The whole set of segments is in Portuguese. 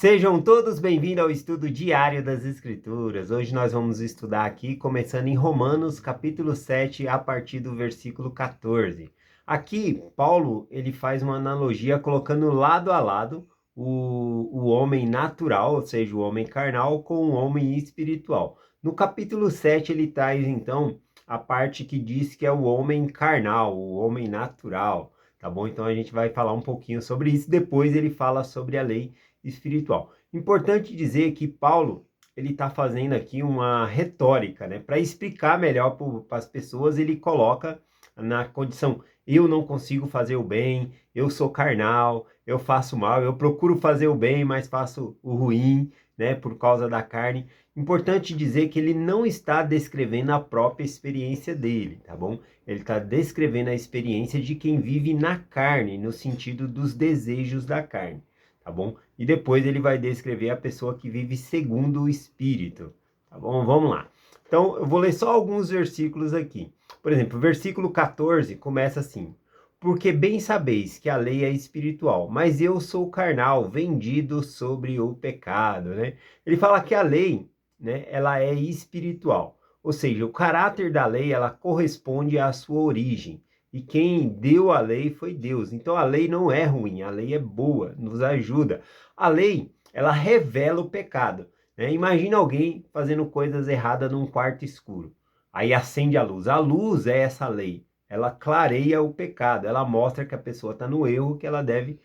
Sejam todos bem-vindos ao estudo diário das Escrituras. Hoje nós vamos estudar aqui, começando em Romanos, capítulo 7, a partir do versículo 14. Aqui, Paulo, ele faz uma analogia colocando lado a lado o homem natural, ou seja, o homem carnal, com o homem espiritual. No capítulo 7, ele traz, então, a parte que diz que é o homem carnal, o homem natural, tá bom? Então a gente vai falar um pouquinho sobre isso, depois ele fala sobre a lei espiritual. Importante dizer que Paulo ele está fazendo aqui uma retórica, né? Para explicar melhor para as pessoas, ele coloca na condição: eu não consigo fazer o bem, eu sou carnal, eu faço mal, eu procuro fazer o bem, mas faço o ruim, né? Por causa da carne. Importante dizer que ele não está descrevendo a própria experiência dele, tá bom? Ele está descrevendo a experiência de quem vive na carne, no sentido dos desejos da carne, tá bom? E depois ele vai descrever a pessoa que vive segundo o Espírito, tá bom? Vamos lá. Então, eu vou ler só alguns versículos aqui. Por exemplo, o versículo 14 começa assim: porque bem sabeis que a lei é espiritual, mas eu sou carnal, vendido sobre o pecado, né? Ele fala que a lei, né, ela é espiritual. Ou seja, o caráter da lei, ela corresponde à sua origem. E quem deu a lei foi Deus. Então a lei não é ruim, a lei é boa, nos ajuda. A lei, ela revela o pecado, né? Imagina alguém fazendo coisas erradas num quarto escuro. Aí acende a luz. A luz é essa lei. Ela clareia o pecado, ela mostra que a pessoa está no erro, que ela deve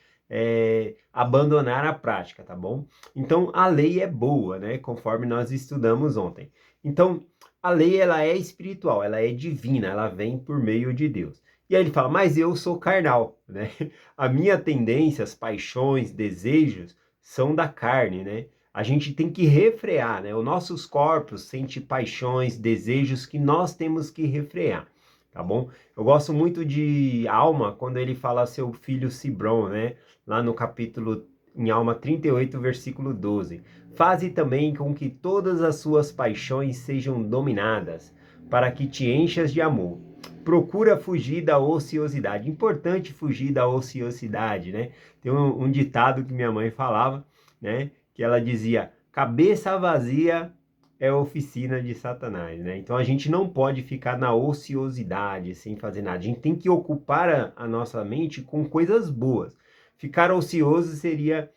abandonar a prática, tá bom? Então a lei é boa, né? Conforme nós estudamos ontem. Então a lei, ela é espiritual, ela é divina, ela vem por meio de Deus. E aí ele fala: mas eu sou carnal, né? A minha tendência, as paixões, desejos são da carne, né? A gente tem que refrear, né? Os nossos corpos sentem paixões, desejos que nós temos que refrear, tá bom? Eu gosto muito de Alma, quando ele fala seu filho Cibron, né? Lá no capítulo, em Alma 38, versículo 12. Faze também com que todas as suas paixões sejam dominadas, para que te enchas de amor. Procura fugir da ociosidade. Importante fugir da ociosidade, né? Tem um ditado que minha mãe falava, né? Que ela dizia: cabeça vazia é oficina de Satanás, né? Então a gente não pode ficar na ociosidade, sem fazer nada. A gente tem que ocupar a nossa mente com coisas boas. Ficar ocioso seria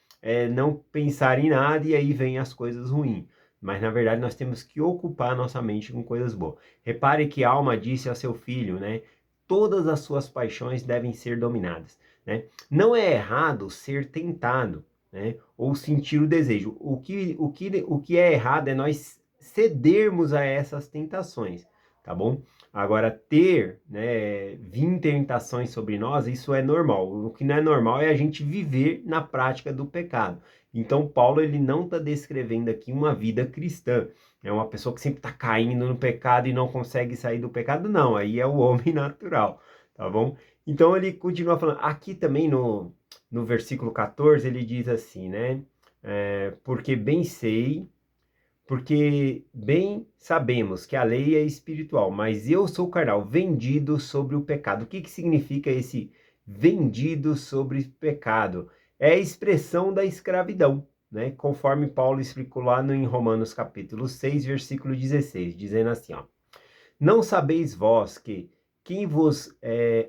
não pensar em nada e aí vem as coisas ruins. Mas na verdade nós temos que ocupar a nossa mente com coisas boas. Repare que a alma disse a seu filho, né? Todas as suas paixões devem ser dominadas, né? Não é errado ser tentado, né? Ou sentir o desejo. O que é errado é nós cedermos a essas tentações, tá bom? Agora, vir tentações sobre nós, isso é normal. O que não é normal é a gente viver na prática do pecado. Então, Paulo, ele não está descrevendo aqui uma vida cristã. É uma pessoa que sempre está caindo no pecado e não consegue sair do pecado. Não, aí é o homem natural, tá bom? Então, ele continua falando. Aqui também no versículo 14, ele diz assim, né? Porque bem sei, porque bem sabemos que a lei é espiritual, mas eu sou carnal, vendido sobre o pecado. O que que significa esse vendido sobre o pecado? É a expressão da escravidão, né? Conforme Paulo explicou lá em Romanos capítulo 6, versículo 16, dizendo assim, ó: não sabeis vós que quem vos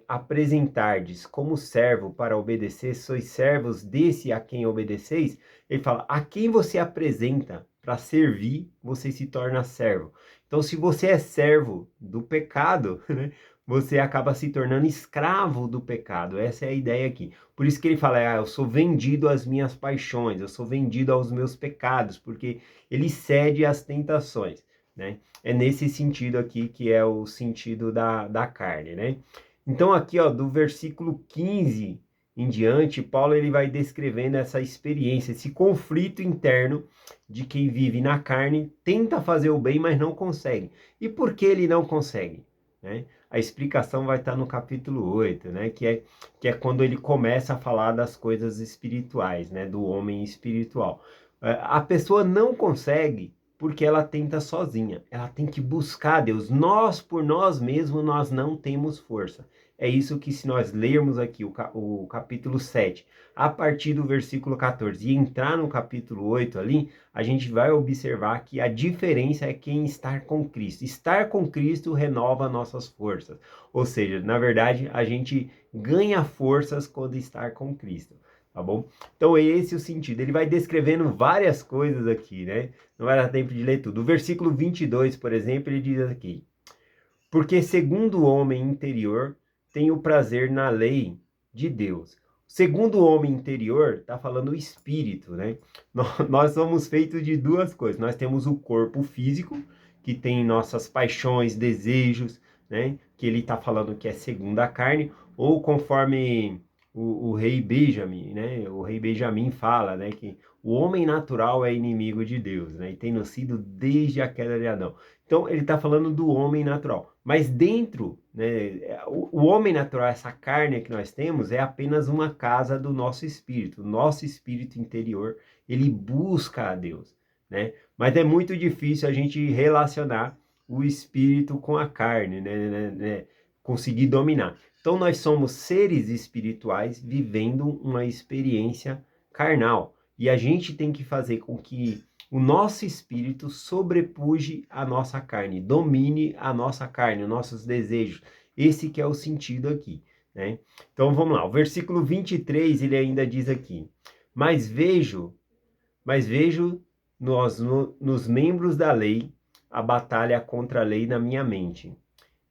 apresentardes como servo para obedecer, sois servos desse a quem obedeceis? Ele fala: a quem você apresenta para servir, você se torna servo. Então, se você é servo do pecado, né, você acaba se tornando escravo do pecado. Essa é a ideia aqui. Por isso que ele fala: eu sou vendido às minhas paixões, eu sou vendido aos meus pecados, porque ele cede às tentações, né? É nesse sentido aqui que é o sentido da carne, né? Então aqui, ó, do versículo 15 em diante, Paulo ele vai descrevendo essa experiência, esse conflito interno de quem vive na carne, tenta fazer o bem, mas não consegue. E por que ele não consegue, né? A explicação vai estar no capítulo 8, né? Que é quando ele começa a falar das coisas espirituais, né? Do homem espiritual. A pessoa não consegue porque ela tenta sozinha. Ela tem que buscar Deus. Nós, por nós mesmos, nós não temos força. É isso que, se nós lermos aqui o capítulo 7, a partir do versículo 14, e entrar no capítulo 8 ali, a gente vai observar que a diferença é quem estar com Cristo. Estar com Cristo renova nossas forças. Ou seja, na verdade, a gente ganha forças quando estar com Cristo. Tá bom? Então, esse é o sentido. Ele vai descrevendo várias coisas aqui, né? Não vai dar tempo de ler tudo. O versículo 22, por exemplo, ele diz aqui: porque segundo o homem interior, tem o prazer na lei de Deus. Segundo o homem interior, está falando o espírito, né? Nós somos feitos de duas coisas. Nós temos o corpo físico, que tem nossas paixões, desejos, né? Que ele está falando que é segundo a carne, ou conforme o rei Benjamin, né? O rei Benjamin fala, né? Que o homem natural é inimigo de Deus, né? E tem sido desde a queda de Adão. Então, ele está falando do homem natural. Mas dentro, né, o homem natural, essa carne que nós temos, é apenas uma casa do nosso espírito. O nosso espírito interior, ele busca a Deus, né? Mas é muito difícil a gente relacionar o espírito com a carne, né? Conseguir dominar. Então, nós somos seres espirituais vivendo uma experiência carnal. E a gente tem que fazer com que o nosso espírito sobrepuje a nossa carne, domine a nossa carne, os nossos desejos. Esse que é o sentido aqui, né? Então vamos lá, o versículo 23, ele ainda diz aqui: mas vejo nos membros da lei a batalha contra a lei na minha mente,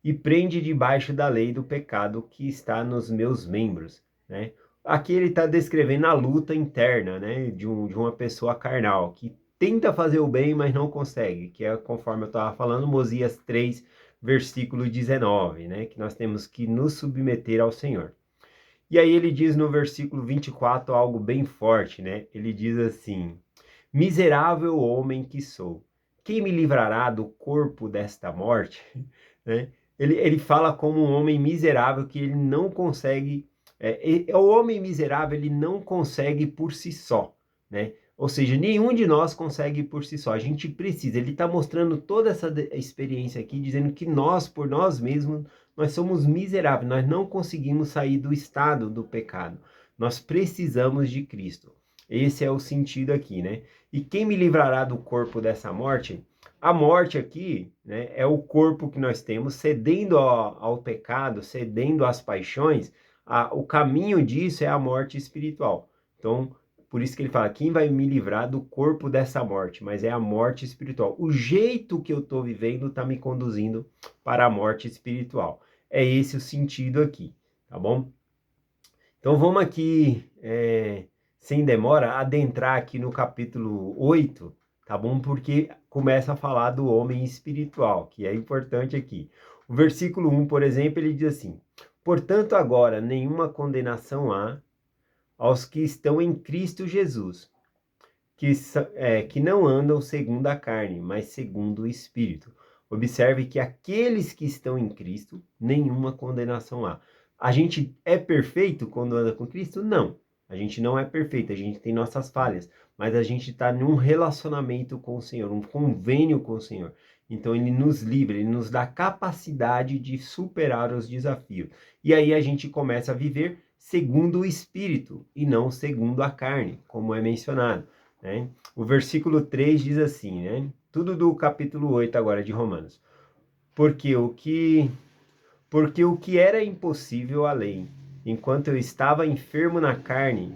e prende debaixo da lei do pecado que está nos meus membros, né? Aqui ele está descrevendo a luta interna, né, de uma pessoa carnal, que tenta fazer o bem, mas não consegue, que é conforme eu estava falando, Mosias 3, versículo 19, né, que nós temos que nos submeter ao Senhor. E aí ele diz no versículo 24 algo bem forte, né? Ele diz assim: miserável homem que sou, quem me livrará do corpo desta morte? Né? Ele fala como um homem miserável que ele não consegue. O homem miserável, ele não consegue por si só, né? Ou seja, nenhum de nós consegue por si só. A gente precisa. Ele está mostrando toda essa experiência aqui, dizendo que nós, por nós mesmos, nós somos miseráveis. Nós não conseguimos sair do estado do pecado. Nós precisamos de Cristo. Esse é o sentido aqui, né? E quem me livrará do corpo dessa morte? A morte aqui, né, é o corpo que nós temos cedendo ao pecado, cedendo às paixões. O caminho disso é a morte espiritual. Então, por isso que ele fala: quem vai me livrar do corpo dessa morte? Mas é a morte espiritual. O jeito que eu estou vivendo está me conduzindo para a morte espiritual. É esse o sentido aqui, tá bom? Então vamos aqui, sem demora, adentrar aqui no capítulo 8, tá bom? Porque começa a falar do homem espiritual, que é importante aqui. O versículo 1, por exemplo, ele diz assim: portanto, agora nenhuma condenação há aos que estão em Cristo Jesus, que não andam segundo a carne, mas segundo o Espírito. Observe que aqueles que estão em Cristo, nenhuma condenação há. A gente é perfeito quando anda com Cristo? Não. A gente não é perfeito, a gente tem nossas falhas, mas a gente está num relacionamento com o Senhor, um convênio com o Senhor. Então ele nos livra, ele nos dá capacidade de superar os desafios. E aí a gente começa a viver segundo o Espírito e não segundo a carne, como é mencionado, né? O versículo 3 diz assim, né? Tudo do capítulo 8 agora de Romanos. Porque o que era impossível à lei, enquanto eu estava enfermo na carne,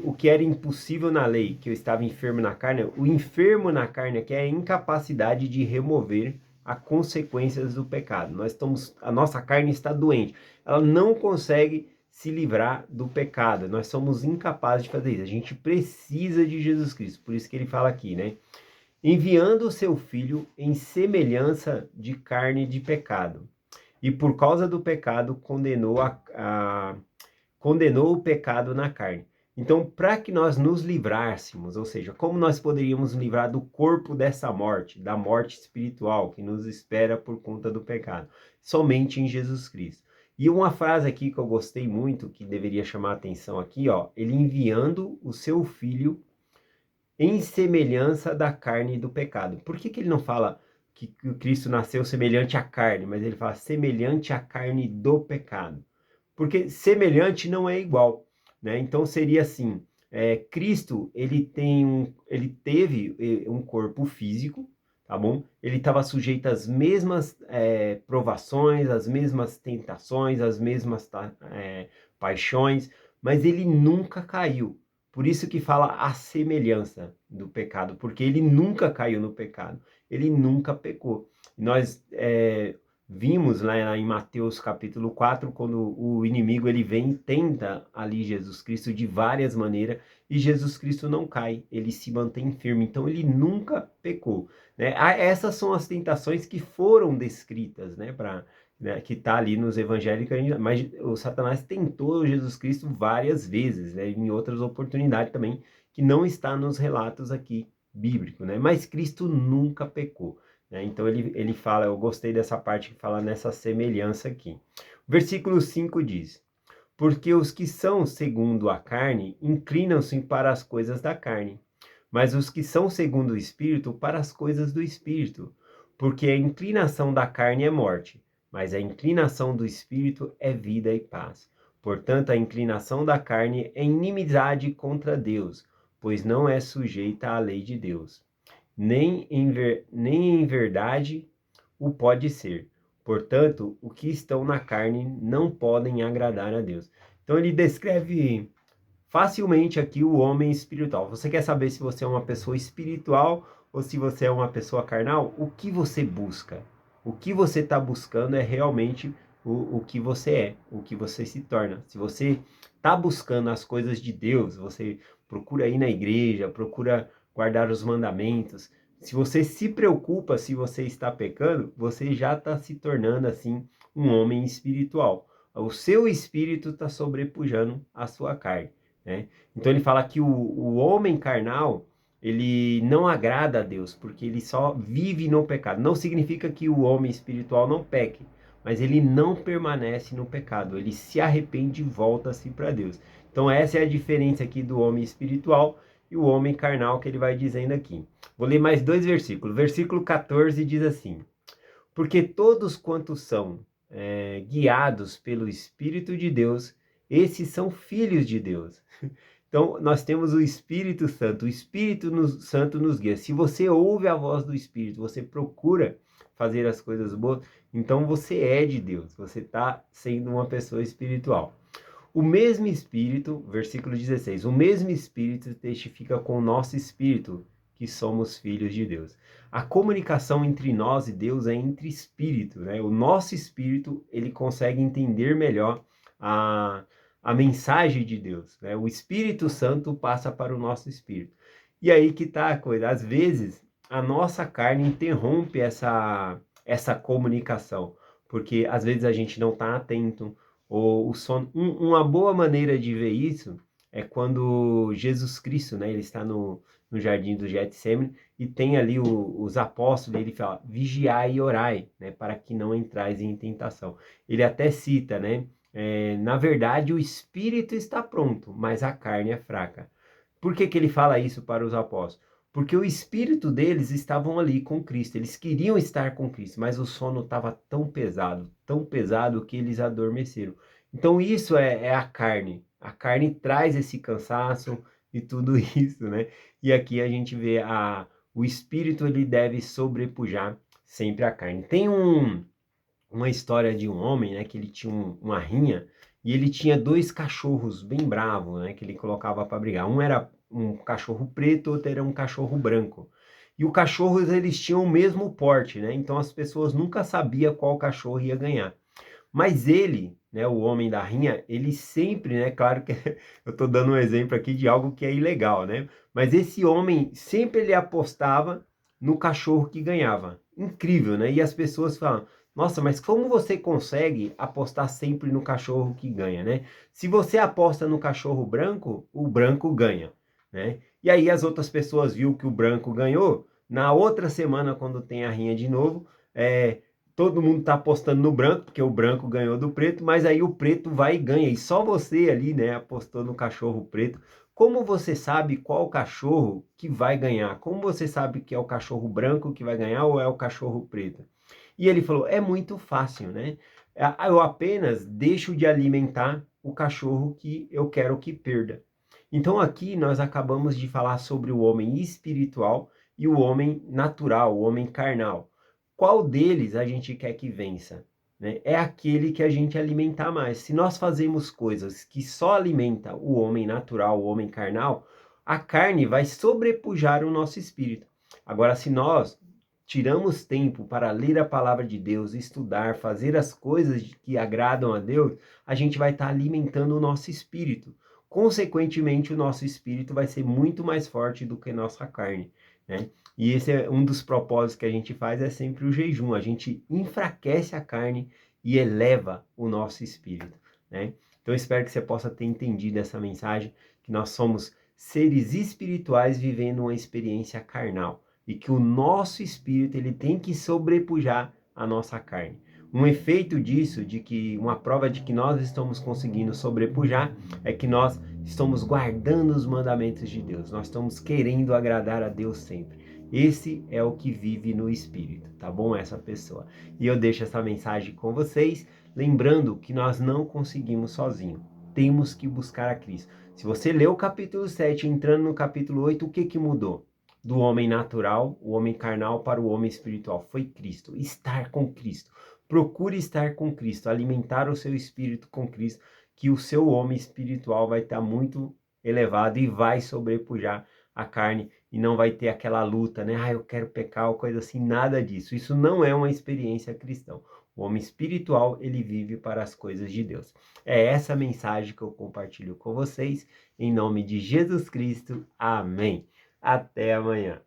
o que era impossível na lei, que eu estava enfermo na carne, o enfermo na carne aqui é a incapacidade de remover as consequências do pecado. A nossa carne está doente, ela não consegue se livrar do pecado. Nós somos incapazes de fazer isso. A gente precisa de Jesus Cristo. Por isso que ele fala aqui, né? Enviando o seu filho em semelhança de carne de pecado. E por causa do pecado condenou o pecado na carne. Então, para que nós nos livrássemos, ou seja, como nós poderíamos nos livrar do corpo dessa morte, da morte espiritual que nos espera por conta do pecado? Somente em Jesus Cristo. E uma frase aqui que eu gostei muito, que deveria chamar a atenção aqui, ó, ele enviando o seu filho em semelhança da carne do pecado. Por que ele não fala que o Cristo nasceu semelhante à carne, mas ele fala semelhante à carne do pecado. Porque semelhante não é igual, né? Então seria assim, Cristo, ele teve um corpo físico, tá bom? Ele estava sujeito às mesmas provações, às mesmas tentações, às mesmas paixões, mas ele nunca caiu. Por isso que fala a semelhança do pecado, porque ele nunca caiu no pecado, ele nunca pecou. Nós vimos lá em Mateus capítulo 4, quando o inimigo ele vem e tenta ali Jesus Cristo de várias maneiras, e Jesus Cristo não cai, ele se mantém firme, então ele nunca pecou, né? Essas são as tentações que foram descritas, né, que está ali nos evangelhos, mas o Satanás tentou Jesus Cristo várias vezes, né, em outras oportunidades também, que não está nos relatos aqui bíblicos, né, mas Cristo nunca pecou. Então ele fala, eu gostei dessa parte que fala nessa semelhança aqui. O versículo 5 diz: porque os que são segundo a carne inclinam-se para as coisas da carne, mas os que são segundo o Espírito para as coisas do Espírito. Porque a inclinação da carne é morte, mas a inclinação do Espírito é vida e paz. Portanto, a inclinação da carne é inimizade contra Deus, pois não é sujeita à lei de Deus nem em verdade o pode ser. Portanto, o que estão na carne não podem agradar a Deus. Então ele descreve facilmente aqui o homem espiritual. Você quer saber se você é uma pessoa espiritual ou se você é uma pessoa carnal? O que você busca? O que você está buscando é realmente o que você é, o que você se torna. Se você está buscando as coisas de Deus, você procura ir na igreja, procura guardar os mandamentos. Se você se preocupa se você está pecando, você já está se tornando assim um homem espiritual. O seu espírito está sobrepujando a sua carne, né? Então ele fala que o homem carnal, ele não agrada a Deus, porque ele só vive no pecado. Não significa que o homem espiritual não peque, mas ele não permanece no pecado, ele se arrepende e volta-se para Deus. Então essa é a diferença aqui do homem espiritual e o homem carnal que ele vai dizendo aqui. Vou ler mais 2 versículos. Versículo 14 diz assim: porque todos quantos são guiados pelo Espírito de Deus, esses são filhos de Deus. Então, nós temos o Espírito Santo. O Espírito Santo nos guia. Se você ouve a voz do Espírito, você procura fazer as coisas boas, então você é de Deus. Você está sendo uma pessoa espiritual. O mesmo Espírito, versículo 16, o mesmo Espírito testifica com o nosso Espírito que somos filhos de Deus. A comunicação entre nós e Deus é entre espírito, né? O nosso espírito, ele consegue entender melhor a mensagem de Deus, né? O Espírito Santo passa para o nosso espírito. E aí que tá a coisa, às vezes a nossa carne interrompe essa comunicação, porque às vezes a gente não está atento, ou o sono. Uma boa maneira de ver isso é quando Jesus Cristo, né, ele está no jardim do Getsemane e tem ali os apóstolos, ele fala, vigiai e orai, né, para que não entrais em tentação. Ele até cita, né, na verdade o espírito está pronto, mas a carne é fraca. Por que ele fala isso para os apóstolos? Porque o espírito deles estavam ali com Cristo, eles queriam estar com Cristo, mas o sono estava tão pesado que eles adormeceram. Então isso é a carne. A carne traz esse cansaço e tudo isso, né? E aqui a gente vê o espírito, ele deve sobrepujar sempre a carne. Tem uma história de um homem, né, que ele tinha uma rinha e ele tinha 2 cachorros bem bravos, né, que ele colocava para brigar. Um era um cachorro preto, outro era um cachorro branco. E os cachorros, eles tinham o mesmo porte, né? Então as pessoas nunca sabiam qual cachorro ia ganhar. Mas ele, né, o homem da rinha, ele sempre, né, claro que eu estou dando um exemplo aqui de algo que é ilegal, né? Mas esse homem sempre ele apostava no cachorro que ganhava. Incrível, né? E as pessoas falam, nossa, mas como você consegue apostar sempre no cachorro que ganha, né? Se você aposta no cachorro branco, o branco ganha, né? E aí as outras pessoas viu que o branco ganhou, na outra semana, quando tem a rinha de novo, todo mundo tá apostando no branco, porque o branco ganhou do preto, mas aí o preto vai e ganha, e só você ali, né, apostou no cachorro preto. Como você sabe qual cachorro que vai ganhar? Como você sabe que é o cachorro branco que vai ganhar ou é o cachorro preto? E ele falou, é muito fácil, né? Eu apenas deixo de alimentar o cachorro que eu quero que perda. Então aqui nós acabamos de falar sobre o homem espiritual e o homem natural, o homem carnal. Qual deles a gente quer que vença? Né? É aquele que a gente alimentar mais. Se nós fazemos coisas que só alimenta o homem natural, o homem carnal, a carne vai sobrepujar o nosso espírito. Agora, se nós tiramos tempo para ler a palavra de Deus, estudar, fazer as coisas que agradam a Deus, a gente vai estar alimentando o nosso espírito. Consequentemente, o nosso espírito vai ser muito mais forte do que nossa carne, né? E esse é um dos propósitos que a gente faz, é sempre o jejum. A gente enfraquece a carne e eleva o nosso espírito, né? Então, espero que você possa ter entendido essa mensagem, que nós somos seres espirituais vivendo uma experiência carnal e que o nosso espírito ele tem que sobrepujar a nossa carne. Um efeito disso, de que uma prova de que nós estamos conseguindo sobrepujar, é que nós estamos guardando os mandamentos de Deus. Nós estamos querendo agradar a Deus sempre. Esse é o que vive no espírito, tá bom? Essa pessoa. E eu deixo essa mensagem com vocês, lembrando que nós não conseguimos sozinho. Temos que buscar a Cristo. Se você leu o capítulo 7, entrando no capítulo 8, o que mudou? Do homem natural, o homem carnal, para o homem espiritual. Foi Cristo. Estar com Cristo. Procure estar com Cristo, alimentar o seu espírito com Cristo, que o seu homem espiritual vai estar muito elevado e vai sobrepujar a carne e não vai ter aquela luta, né? Ah, eu quero pecar ou coisa assim, nada disso. Isso não é uma experiência cristã. O homem espiritual, ele vive para as coisas de Deus. É essa mensagem que eu compartilho com vocês, em nome de Jesus Cristo. Amém. Até amanhã.